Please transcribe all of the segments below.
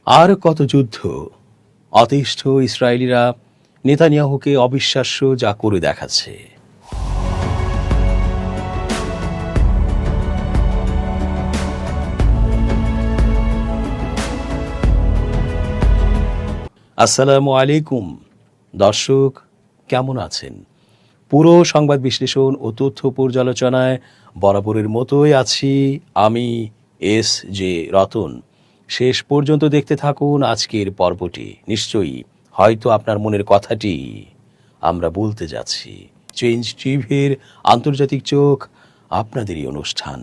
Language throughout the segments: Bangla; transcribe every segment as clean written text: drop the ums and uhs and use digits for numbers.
আর কত যুদ্ধ! অতিষ্ঠ ইসরায়েলিরা নেতানিয়াহুকে অবিশ্বাস্য যা করে দেখাচ্ছে। আসসালামু আলাইকুম দর্শক, কেমন আছেন? পুরো সংবাদ বিশ্লেষণ ও তথ্য পর্যালোচনায় বরাবরের মতোই আছি আমি এস জে রতন। শেষ পর্যন্ত দেখতে থাকুন আজকের পর্বটি। নিশ্চয়ই হয়তো আপনার মনের কথাটি আমরা বলতে যাচ্ছি। চেঞ্জ টিভির আন্তর্জাতিক চোখ, আপনাদেরই অনুষ্ঠান।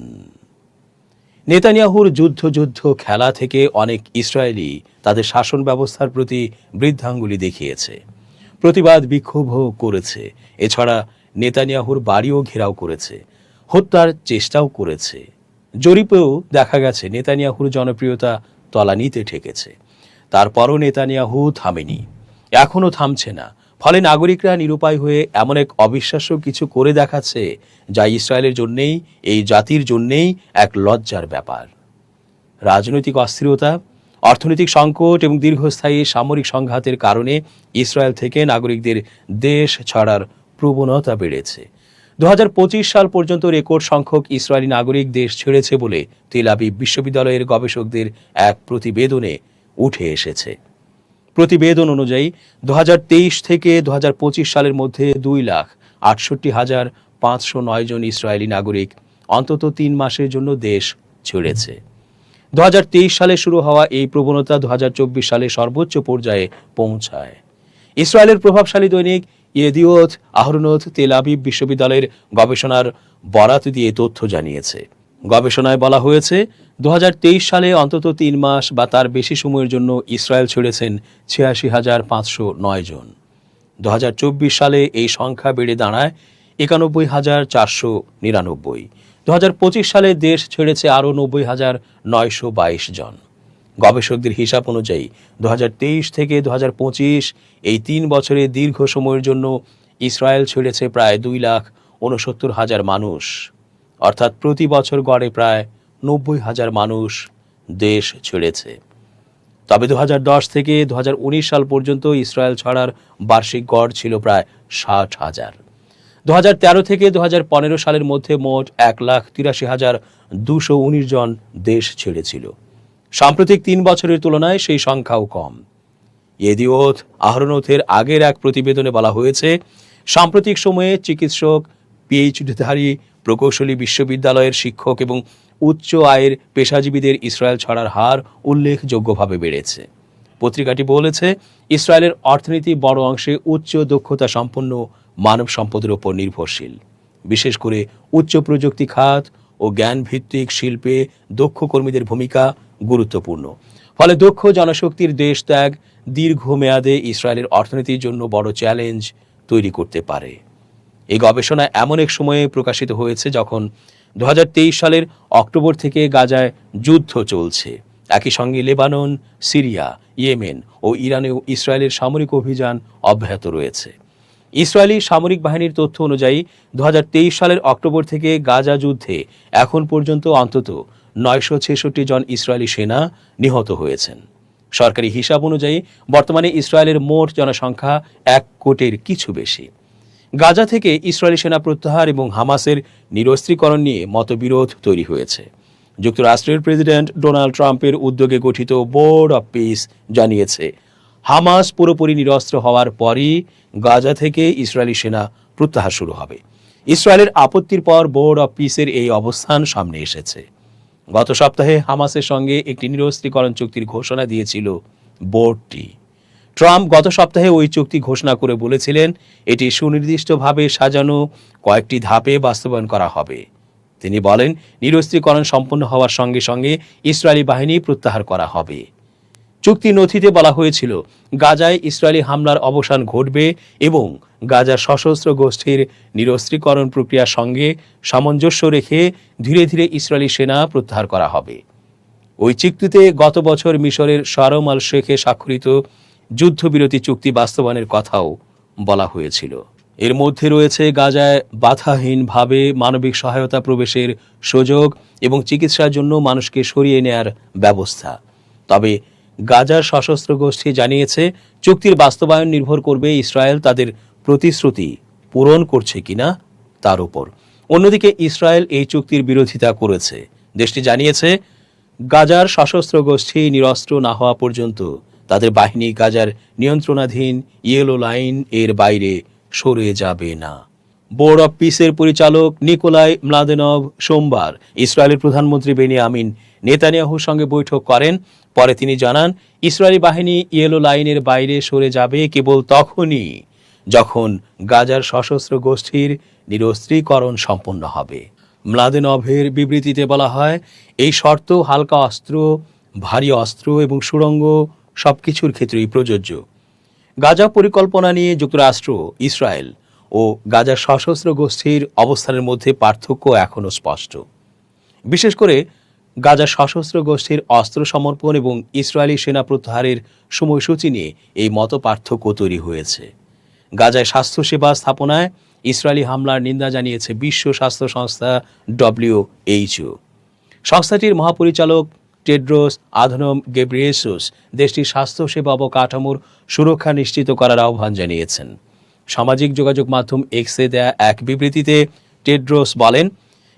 নেতানিয়াহুর যুদ্ধ খেলা থেকে অনেক ইসরায়েলি তাদের শাসন ব্যবস্থার প্রতি বৃদ্ধাঙ্গুলি দেখিয়েছে, প্রতিবাদ বিক্ষোভও করেছে। এছাড়া নেতানিয়াহুর বাড়িও ঘেরাও করেছে, হত্যার চেষ্টাও করেছে। জরিপেও দেখা গেছে নেতানিয়াহুর জনপ্রিয়তা তলানিতে ঠেকেছে। তারপরও নেতানিয়াহু থামেনি, এখনও থামছে না। ফলে নাগরিকরা নিরুপায় হয়ে এমন এক অবিশ্বাস্য কিছু করে দেখাচ্ছে যা ইসরায়েলের জন্যেই, এই জাতির জন্যেই এক লজ্জার ব্যাপার। রাজনৈতিক অস্থিরতা, অর্থনৈতিক সংকট এবং দীর্ঘস্থায়ী সামরিক সংঘাতের কারণে ইসরায়েল থেকে নাগরিকদের দেশ ছাড়ার প্রবণতা বেড়েছে। 2025 সাল পর্যন্ত রেকর্ড সংখ্যক ইসরায়েলি নাগরিক দেশ ছেড়েছে বলে তেল আবিব বিশ্ববিদ্যালয়ের গবেষকদের এক প্রতিবেদনে উঠে এসেছে। প্রতিবেদন অনুযায়ী 2023 থেকে 2025 সালের মধ্যে 2,68,509 জন ইসরায়েলি নাগরিক অন্তত 3 মাসের জন্য দেশ ছেড়েছে। 2023 সালে শুরু হওয়া এই প্রবণতা 2024 সালে সর্বোচ্চ পর্যায়ে পৌঁছায়। ইসরায়েলের প্রভাবশালী দৈনিক ইয়েদিওথ আহরোনোথ তেল আবিব বিশ্ববিদ্যালয়ের গবেষণার বরাত দিয়ে তথ্য জানিয়েছে। গবেষণায় বলা হয়েছে 2023 সালে অন্তত 3 মাস বা তার বেশি সময়ের জন্য ইসরায়েল ছেড়েছেন 86,509 জন। 2024 সালে এই সংখ্যা বেড়ে দাঁড়ায় 91,499। 2025 সালে দেশ ছেড়েছে আরও 90,922 জন। গবেষকদের হিসাব অনুযায়ী 2023 থেকে 2025 এই 3 বছরে দীর্ঘ সময়ের জন্য ইসরায়েল ছেড়েছে প্রায় 2,69,000 মানুষ, অর্থাৎ প্রতি বছর গড়ে প্রায় 90,000 মানুষ দেশ ছেড়েছে। তবে 2010 থেকে 2019 সাল পর্যন্ত ইসরায়েল ছাড়ার বার্ষিক গড় ছিল প্রায় 60,000। 2013 থেকে 2015 সালের মধ্যে মোট 1,83,219 জন দেশ ছেড়েছিল। সাম্প্রতিক 3 বছরের তুলনায় সেই সংখ্যাও কম। ইয়েদিওথ আহরোনোথের আগের এক প্রতিবেদনে বলা হয়েছে, সাম্প্রতিক সময়ে চিকিৎসক, পিএইচডিধারী, প্রকৌশলী, বিশ্ববিদ্যালয়ের শিক্ষক এবং উচ্চ আয়ের পেশাজীবীদের ইসরায়েল ছাড়ার হার উল্লেখযোগ্যভাবে বেড়েছে। পত্রিকাটি বলেছে, ইসরায়েলের অর্থনীতি বড় অংশে উচ্চ দক্ষতা সম্পন্ন মানব সম্পদের উপর নির্ভরশীল। বিশেষ করে উচ্চ প্রযুক্তি খাত ও জ্ঞানভিত্তিক শিল্পে দক্ষ কর্মীদের ভূমিকা গুরুত্বপূর্ণ। ফলে দক্ষ জনশক্তির দেশ ত্যাগ দীর্ঘমেয়াদে ইসরায়েলের অর্থনীতির জন্য বড় চ্যালেঞ্জ তৈরি করতে পারে। এই গবেষণা এমন এক সময়ে প্রকাশিত হয়েছে যখন 2023 সালের অক্টোবর থেকে গাজায় যুদ্ধ চলছে। একই সঙ্গে লেবানন, সিরিয়া, ইয়েমেন ও ইরানেও ইসরায়েলের সামরিক অভিযান অব্যাহত রয়েছে। ইসরায়েলি সামরিক বাহিনীর তথ্য অনুযায়ী 2023 সালের অক্টোবর থেকে গাজা যুদ্ধে এখন পর্যন্ত অন্তত 966 জন ইসরায়েলি সেনা নিহত হয়েছেন। সরকারি হিসাব অনুযায়ী বর্তমানে ইসরায়েলের মোট জনসংখ্যা 1 কোটির কিছু বেশি। গাজা থেকে ইসরায়েলি সেনা প্রত্যাহার এবং হামাসের নিরস্ত্রীকরণ নিয়ে মতবিরোধ তৈরি হয়েছে। যুক্তরাষ্ট্রের প্রেসিডেন্ট ডোনাল্ড ট্রাম্পের উদ্যোগে গঠিত বোর্ড অব পিস জানিয়েছে, হামাস পুরোপুরি নিরস্ত্র হওয়ার পরই গাজা থেকে ইসরায়েলি সেনা প্রত্যাহার শুরু হবে। ইসরায়েলের আপত্তির পর বোর্ড অব পিসের এই অবস্থান সামনে এসেছে। গত সপ্তাহে হামাসের সঙ্গে একটি নিরস্ত্রীকরণ চুক্তির ঘোষণা দিয়েছিল বোর্ডটি। ট্রাম্প গত সপ্তাহে ওই চুক্তি ঘোষণা করে বলেছিলেন, এটি সুনির্দিষ্টভাবে সাজানো কয়েকটি ধাপে বাস্তবায়ন করা হবে। তিনি বলেন, নিরস্ত্রীকরণ সম্পন্ন হওয়ার সঙ্গে সঙ্গে ইসরায়েলি বাহিনী প্রত্যাহার করা হবে। চুক্তি নথিতে বলা হয়েছিল, গাজায় ইসরায়েলি হামলার অবসান ঘটবে এবং গাজার সশস্ত্র গোষ্ঠীর নিরস্ত্রীকরণ প্রক্রিয়ার সঙ্গে সামঞ্জস্য রেখে ধীরে ধীরে ইসরায়েলি সেনা প্রত্যাহার করা হবে। ওই চুক্তিতে গত বছর মিশরের শারম আল শেখে স্বাক্ষরিত যুদ্ধবিরতি চুক্তি বাস্তবায়নের কথাও বলা হয়েছিল। এর মধ্যে রয়েছে গাজায় বাধাহীনভাবে মানবিক সহায়তা প্রবেশের সুযোগ এবং চিকিৎসার জন্য মানুষকে সরিয়ে নেয়ার ব্যবস্থা। তবে গাজার সশস্ত্র গোষ্ঠী জানিয়েছে চুক্তির বাস্তবায়ন নির্ভর করবে ইসরায়েল তাদের প্রতিশ্রুতি পূরণ করছে কিনা তার উপর। অন্যদিকে ইসরায়েল এই চুক্তির বিরোধিতা করেছে। দেশটি জানিয়েছে গাজার সশস্ত্র গোষ্ঠী নিরস্ত্র না হওয়া পর্যন্ত তাদের বাহিনী গাজার নিয়ন্ত্রণাধীন ইয়েলো লাইন এর বাইরে সরে যাবে না। বোর্ড অব পিসের পরিচালক নিকোলাই ম্লাদেনভ সোমবার ইসরায়েলের প্রধানমন্ত্রী বেনিয়ামিন নেতানিয়াহুর সঙ্গে বৈঠক করেন। পরে তিনি জানান, ইসরায়েলি বাহিনী ইয়েলো লাইনের বাইরে সরে যাবে কেবল তখনই যখন গাজার সশস্ত্র গোষ্ঠীর নিরস্ত্রীকরণ সম্পন্ন হবে। ম্লাদেনভের বিবৃতিতে বলা হয়, এই শর্ত হালকা অস্ত্র, ভারী অস্ত্র এবং সুড়ঙ্গ সবকিছুর ক্ষেত্রেই প্রযোজ্য। গাজা পরিকল্পনা নিয়ে যুক্তরাষ্ট্র, ইসরায়েল ও গাজার সশস্ত্র গোষ্ঠীর অবস্থানের মধ্যে পার্থক্য এখনও স্পষ্ট। বিশেষ করে গাজার সশস্ত্র গোষ্ঠীর অস্ত্র সমর্পণ এবং ইসরায়েলি সেনা প্রত্যাহারের সময়সূচি নিয়ে এই মত পার্থক্য তৈরি হয়েছে। গাজায় স্বাস্থ্যসেবা স্থাপনায় ইসরায়েলি হামলার নিন্দা জানিয়েছে বিশ্ব স্বাস্থ্য সংস্থা WHO। সংস্থাটির মহাপরিচালক টেড্রোস আধনম গেব্রিয়েসুস দেশটির স্বাস্থ্যসেবা অবকাঠামোর সুরক্ষা নিশ্চিত করার আহ্বান জানিয়েছেন। সামাজিক যোগাযোগ মাধ্যম এক্সে দেয়া এক বিবৃতিতে টেড্রোস বলেন,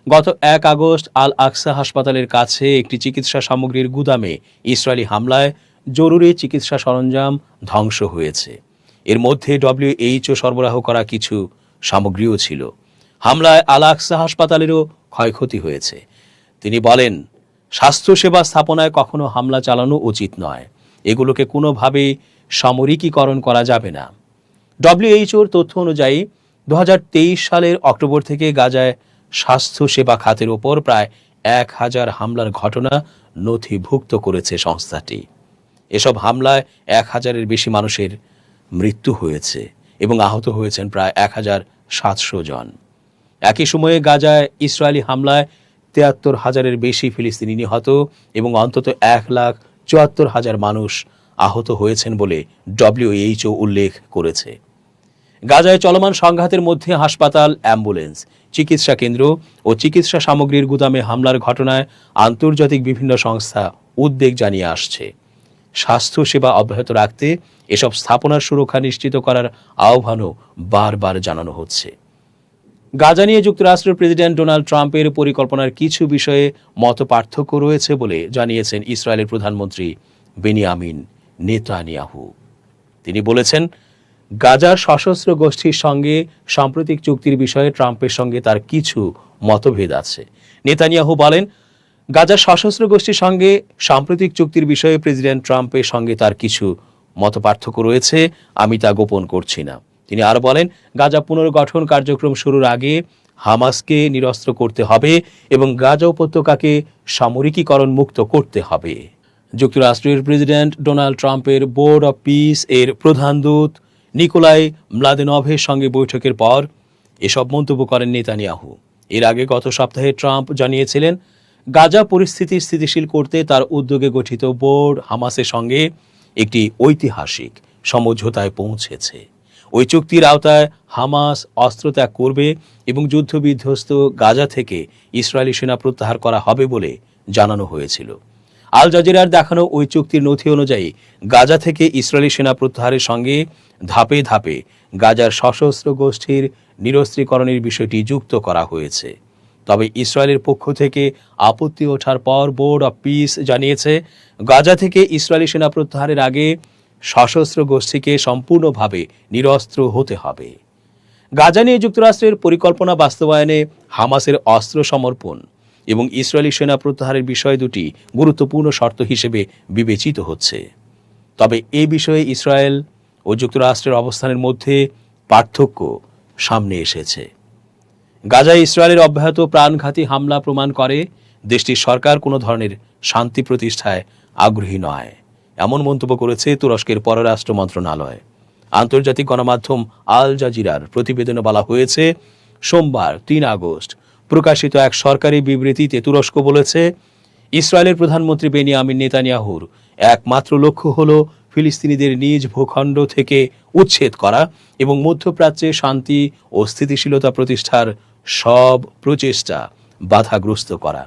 গত 1 আগস্ট আল আকসা হাসপাতালের কাছে একটি চিকিৎসা সামগ্রীর গুদামে ইসরায়েলি হামলায় জরুরি চিকিৎসা সরঞ্জাম ধ্বংস হয়েছে। এর মধ্যে WHO সরবরাহ করা কিছু সামগ্রীও ছিল। হামলায় আল আকসা হাসপাতালেরও ক্ষয়ক্ষতি হয়েছে। তিনি বলেন, স্বাস্থ্যসেবা স্থাপনায় কখনো হামলা চালানো উচিত নয়। এগুলোকে কোনোভাবেই সামরিকীকরণ করা যাবে না। WHOর তথ্য অনুযায়ী 2023 সালের অক্টোবর থেকে গাজায় স্বাস্থ্যসেবা খাতের ওপর প্রায় 1000 হামলার ঘটনা নথিভুক্ত করেছে সংস্থাটি। এসব হামলায় 1000-এর বেশি মানুষের মৃত্যু হয়েছে এবং আহত হয়েছেন প্রায় 1700 জন। একই সময়ে গাজায় ইসরায়েলি হামলায় 73,000-এর বেশি ফিলিস্তিনি নিহত এবং অন্তত 1,74,000 মানুষ আহত হয়েছেন বলে WHO উল্লেখ করেছে। গাজায় চলমান সংঘাতের মধ্যে হাসপাতাল, অ্যাম্বুলেন্স, চিকিৎসা কেন্দ্র ও চিকিৎসা সামগ্রীর গুদামে হামলার ঘটনায় আন্তর্জাতিক বিভিন্ন সংস্থা উদ্বেগ জানিয়ে আসছে। স্বাস্থ্যসেবা অব্যাহত রাখতে এসব স্থাপনার সুরক্ষা নিশ্চিত করার আহ্বানও বারবার জানানো হচ্ছে। গাজা নিয়ে যুক্তরাষ্ট্রের প্রেসিডেন্ট ডোনাল্ড ট্রাম্পের পরিকল্পনার কিছু বিষয়ে মত পার্থক্য রয়েছে বলে জানিয়েছেন ইসরায়েলের প্রধানমন্ত্রী বেনিয়ামিন নেতানিয়াহু। তিনি বলেছেন, গাজার সশস্ত্র গোষ্ঠীর সঙ্গে সাম্প্রতিক চুক্তির বিষয়ে ট্রাম্পের সঙ্গে তার কিছু মতভেদ আছে। নেতানিয়াহু বলেন, গাজার সশস্ত্র গোষ্ঠীর সঙ্গে সাম্প্রতিক চুক্তির বিষয়ে প্রেসিডেন্ট ট্রাম্পের সঙ্গে তার কিছু মতপার্থক্য রয়েছে, আমি তা গোপন করছি না। তিনি আরো বলেন, গাজা পুনর্গঠন কার্যক্রম শুরুর আগে হামাসকে নিরস্ত্র করতে হবে এবং গাজা উপত্যকাকে সামরিকীকরণ মুক্ত করতে হবে। যুক্তরাষ্ট্রের প্রেসিডেন্ট ডোনাল্ড ট্রাম্পের বোর্ড অব পিস এর প্রধান দূত নিকোলাই ম্লাদেনভের সঙ্গে বৈঠকের পর এসব মন্তব্য করেন নেতানিয়াহু। এর আগে গত সপ্তাহে ট্রাম্প জানিয়েছিলেন, গাজা পরিস্থিতি স্থিতিশীল করতে তার উদ্যোগে গঠিত বোর্ড হামাসের সঙ্গে একটি ঐতিহাসিক সমঝোতায় পৌঁছেছে। ওই চুক্তির আওতায় হামাস অস্ত্রত্যাগ করবে এবং যুদ্ধবিধ্বস্ত গাজা থেকে ইসরায়েলি সেনা প্রত্যাহার করা হবে বলে জানানো হয়েছিল। আল জাজিরার দেখানো ওই চুক্তির নথি অনুযায়ী গাজা থেকে ইসরায়েলি সেনা প্রত্যাহারের সঙ্গে ধাপে ধাপে গাজার সশস্ত্র গোষ্ঠীর নিরস্ত্রীকরণের বিষয়টি যুক্ত করা হয়েছে। তবে ইসরায়েলের পক্ষ থেকে আপত্তি ওঠার পর বোর্ড অব পিস জানিয়েছে, গাজা থেকে ইসরায়েলি সেনা প্রত্যাহারের আগে সশস্ত্র গোষ্ঠীকে সম্পূর্ণভাবে নিরস্ত্র হতে হবে। গাজা নিয়ে যুক্তরাষ্ট্রের পরিকল্পনা বাস্তবায়নে হামাসের অস্ত্র সমর্পণ এবং ইসরায়েলি সেনা প্রত্যাহারের বিষয় দুটি গুরুত্বপূর্ণ শর্ত হিসেবে বিবেচিত হচ্ছে। তবে এই বিষয়ে ইসরায়েল ও যুক্তরাষ্ট্রের অবস্থানের মধ্যে পার্থক্য সামনে এসেছে। গাজায় ইসরায়েলের অব্যাহত প্রাণঘাতী হামলা প্রমাণ করে দেশটির সরকার কোনো ধরনের শান্তি প্রতিষ্ঠায় আগ্রহী নয়, এমন মন্তব্য করেছে তুরস্কের পররাষ্ট্র মন্ত্রণালয়। আন্তর্জাতিক গণমাধ্যম আল জাজিরার প্রতিবেদনে বলা হয়েছে, সোমবার 3 আগস্ট প্রকাশিত এক সরকারি বিবৃতিতে তুরস্ক বলেছে, ইসরায়েলের প্রধানমন্ত্রী বেনিয়ামিন নেতানিয়াহুর একমাত্র লক্ষ্য হল ফিলিস্তিনিদের নিজ ভূখণ্ড থেকে উচ্ছেদ করা এবং মধ্যপ্রাচ্যে শান্তি ও স্থিতিশীলতা প্রতিষ্ঠার সব প্রচেষ্টা বাধাগ্রস্ত করা।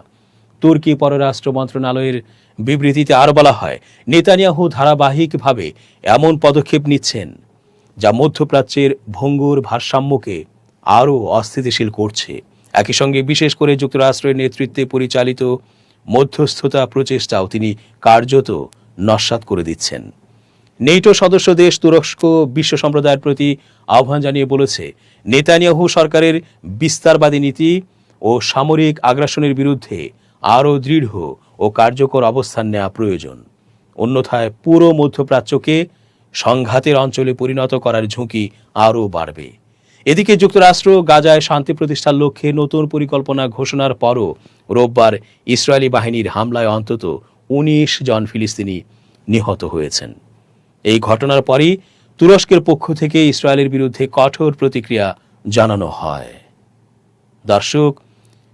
তুর্কি পররাষ্ট্র মন্ত্রণালয়ের বিবৃতিতে আরও বলা হয়, নেতানিয়াহু ধারাবাহিকভাবে এমন পদক্ষেপ নিচ্ছেন যা মধ্যপ্রাচ্যের ভঙ্গুর ভারসাম্যকে আরও অস্থিতিশীল করছে। একই সঙ্গে বিশেষ করে যুক্তরাষ্ট্রের নেতৃত্বে পরিচালিত মধ্যস্থতা প্রচেষ্টাও তিনি কার্যত নস্যাৎ করে দিচ্ছেন। নেটো সদস্য দেশ তুরস্ক বিশ্ব সম্প্রদায়ের প্রতি আহ্বান জানিয়ে বলেছে, নেতানিয়াহু সরকারের বিস্তারবাদী নীতি ও সামরিক আগ্রাসনের বিরুদ্ধে আরও দৃঢ় ও কার্যকর অবস্থান নেওয়া প্রয়োজন। অন্যথায় পুরো মধ্যপ্রাচ্যকে সংঘাতের অঞ্চলে পরিণত করার ঝুঁকি আরও বাড়বে। এদিকে যুক্তরাষ্ট্র গাজায় শান্তি প্রতিষ্ঠার লক্ষ্যে নতুন পরিকল্পনা ঘোষণার পরও রোববার ইসরায়েলি বাহিনীর হামলায় অন্তত ১৯ জন ফিলিস্তিনি নিহত হয়েছেন। এই ঘটনার পরই তুরস্কের পক্ষ থেকে ইসরায়েলের বিরুদ্ধে কঠোর প্রতিক্রিয়া জানানো হয়। দর্শক,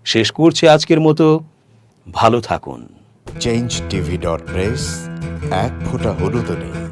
শেষ করছে আজকের মতো। ভালো থাকুন। change tv.press এক ফোঁটা হলুদ নেই।